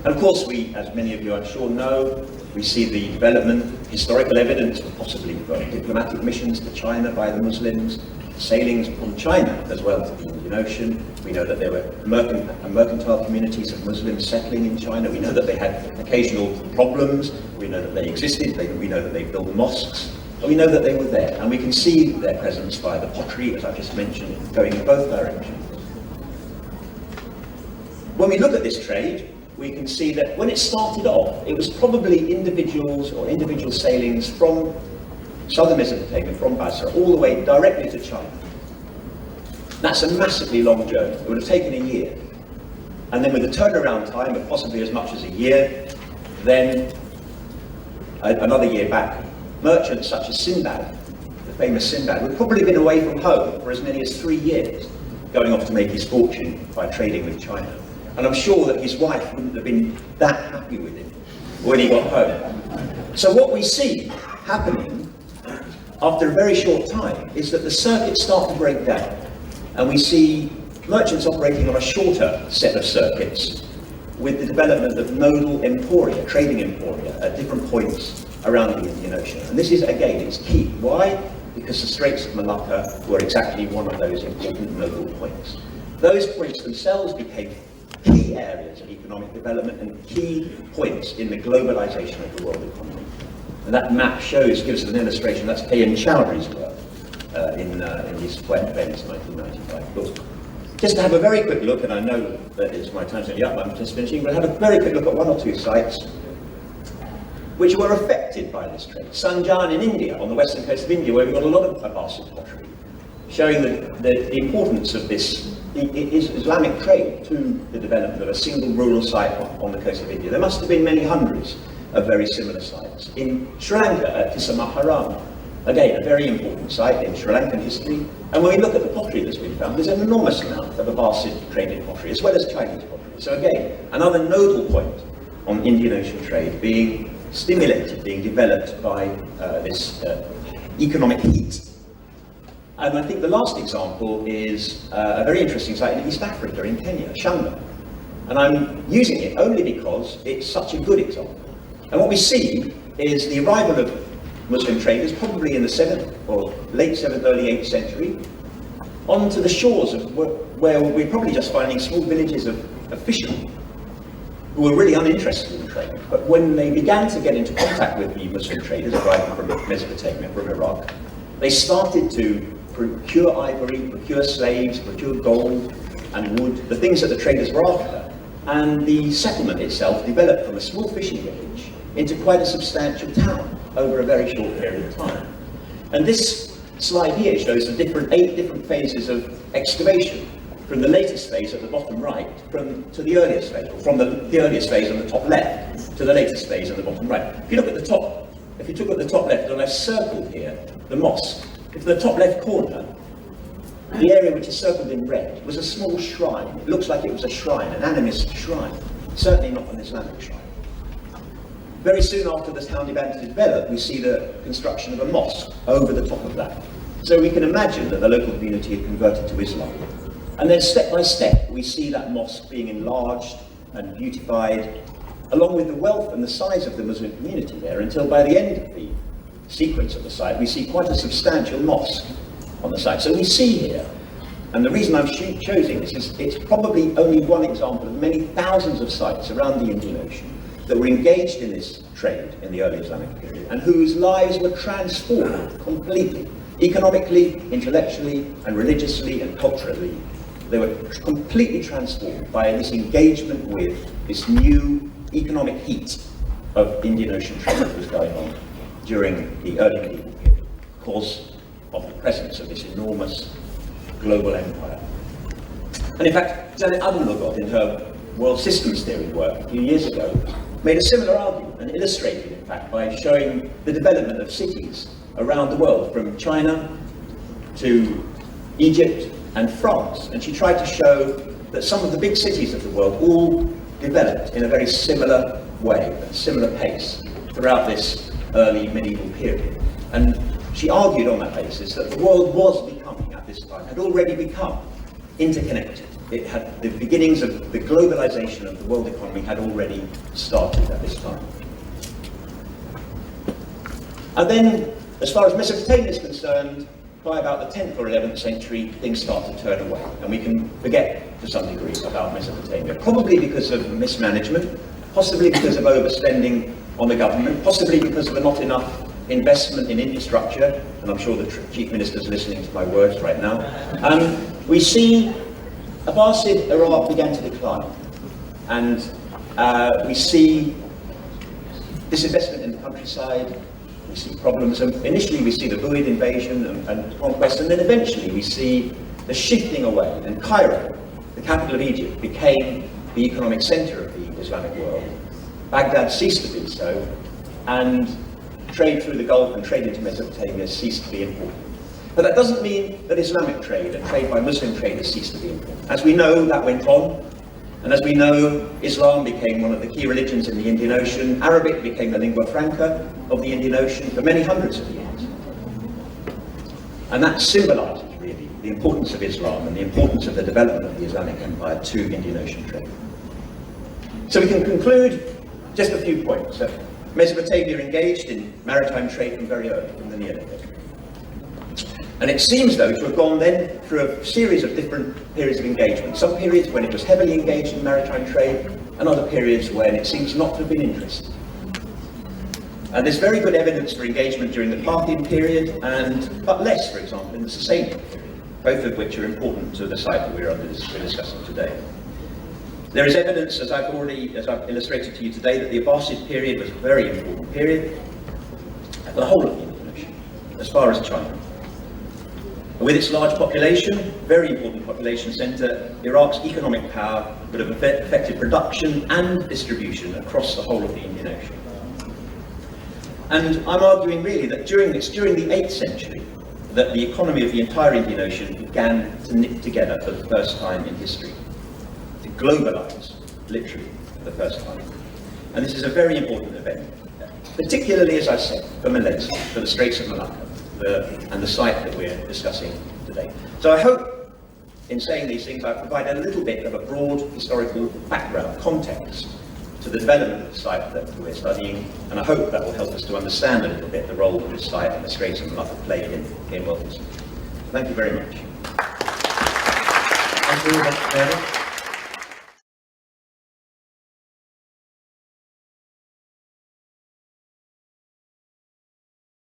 And of course, we, as many of you I'm sure know, we see the development, historical evidence for possibly diplomatic missions to China by the Muslims, sailings from China as well to the Indian Ocean. We know that there were mercantile communities of Muslims settling in China. We know that they had occasional problems. We know that they existed. We know that they built mosques. And we know that they were there. And we can see their presence via the pottery, as I just mentioned, going in both directions. When we look at this trade, we can see that when it started off, it was probably individuals or individual sailings from southern Mesopotamia, from Basra, all the way directly to China. That's a massively long journey. It would have taken a year. And then with a turnaround time of possibly as much as a year, then another year back, merchants such as Sinbad, the famous Sinbad, would probably have been away from home for as many as 3 years, going off to make his fortune by trading with China. And I'm sure that his wife wouldn't have been that happy with him when he got home. So what we see happening after a very short time is that the circuits start to break down, and we see merchants operating on a shorter set of circuits with the development of nodal emporia, trading emporia, at different points around the Indian Ocean. And this is, again, it's key. Why? Because the Straits of Malacca were exactly one of those important nodal points. Those points themselves became key areas of economic development and key points in the globalization of the world economy. And that map gives an illustration. That's A.N. Chowdhury's work in his quite famous 1995 book. Just to have a very quick look, and I know that my time's nearly up, I'm just finishing, but have a very quick look at one or two sites which were affected by this trade. Sanjan in India, on the western coast of India, where we've got a lot of Abbasid pottery, showing the importance of this Islamic trade to the development of a single rural site on the coast of India. There must have been many hundreds of very similar sites. In Sri Lanka, at Kisamaharama, again, a very important site in Sri Lankan history. And when we look at the pottery that's been found, there's an enormous amount of Abbasid traded pottery, as well as Chinese pottery. So again, another nodal point on Indian Ocean trade being stimulated, being developed by this economic heat. And I think the last example is a very interesting site in East Africa, in Kenya, Shanga. And I'm using it only because it's such a good example. And what we see is the arrival of Muslim traders, probably in the 7th or late 7th, early 8th century, onto the shores of where we're probably just finding small villages of fishermen who were really uninterested in trade. But when they began to get into contact with the Muslim traders arriving from Mesopotamia, from Iraq, they started to procure ivory, procure slaves, procure gold and wood, the things that the traders were after. And the settlement itself developed from a small fishing village into quite a substantial town over a very short period of time. And this slide here shows the 8 different phases of excavation, from the latest phase at the bottom right to the earliest phase, or from the earliest phase on the top left to the latest phase on the bottom right. If you look at the top, if you took at the top left, and I've circled here the mosque, if the top left corner, the area which is circled in red, was a small shrine. It looks like it was a shrine, an animist shrine, certainly not an Islamic shrine. Very soon after the town began to develop, we see the construction of a mosque over the top of that. So we can imagine that the local community had converted to Islam. And then step by step, we see that mosque being enlarged and beautified, along with the wealth and the size of the Muslim community there, until by the end of the sequence of the site, we see quite a substantial mosque on the site. So we see here, and the reason I'm choosing this is it's probably only one example of many thousands of sites around the Indian Ocean that were engaged in this trade in the early Islamic period, and whose lives were transformed completely, economically, intellectually, and religiously and culturally. They were completely transformed by this engagement with this new economic heat of Indian Ocean trade that was going on during the early medieval period, because of the presence of this enormous global empire. And in fact, Janet Adenlogot, in her World Systems Theory work a few years ago, made a similar argument and illustrated, in fact, by showing the development of cities around the world, from China to Egypt and France. And she tried to show that some of the big cities of the world all developed in a very similar way, a similar pace, throughout this early medieval period. And she argued on that basis that the world was becoming, at this time, had already become interconnected, it had the beginnings of the globalization of the world economy had already started at this time. And then, as far as Mesopotamia is concerned, by about the 10th or 11th century, things start to turn away, and we can forget to some degree about Mesopotamia, probably because of mismanagement, possibly because of overspending on the government, possibly because of not enough investment in infrastructure, and I'm sure the Chief Minister's listening to my words right now. We see Abbasid Iraq began to decline, and we see disinvestment in the countryside, we see problems, and initially we see the Buid invasion and conquest, and then eventually we see the shifting away, and Cairo, the capital of Egypt, became the economic center of the Islamic world. Baghdad ceased to be so, and trade through the Gulf and trade into Mesopotamia ceased to be important. But that doesn't mean that Islamic trade and trade by Muslim traders ceased to be important. As we know, that went on, and as we know, Islam became one of the key religions in the Indian Ocean. Arabic became the lingua franca of the Indian Ocean for many hundreds of years. And that symbolizes, really, the importance of Islam and the importance of the development of the Islamic Empire to Indian Ocean trade. So we can conclude just a few points. Mesopotamia engaged in maritime trade from very early, from the Neolithic. And it seems, though, to have gone then through a series of different periods of engagement. Some periods when it was heavily engaged in maritime trade, and other periods when it seems not to have been interested. And there's very good evidence for engagement during the Parthian period, but less, for example, in the Sasanian period, both of which are important to the site that we're discussing today. There is evidence, as I've illustrated to you today, that the Abbasid period was a very important period for the whole of the Indian Ocean, as far as China. With its large population, very important population centre, Iraq's economic power would have affected production and distribution across the whole of the Indian Ocean. And I'm arguing really that during the 8th century, that the economy of the entire Indian Ocean began to knit together for the first time in history. Globalised, literally, for the first time. And this is a very important event, particularly, as I said, for Malaysia, for the Straits of Malacca, and the site that we're discussing today. So I hope, in saying these things, I've provided a little bit of a broad historical background, context, to the development of the site that we're studying, and I hope that will help us to understand a little bit the role that this site and the Straits of Malacca played in world history. Thank you very much. Thank you, Dr. Kennet.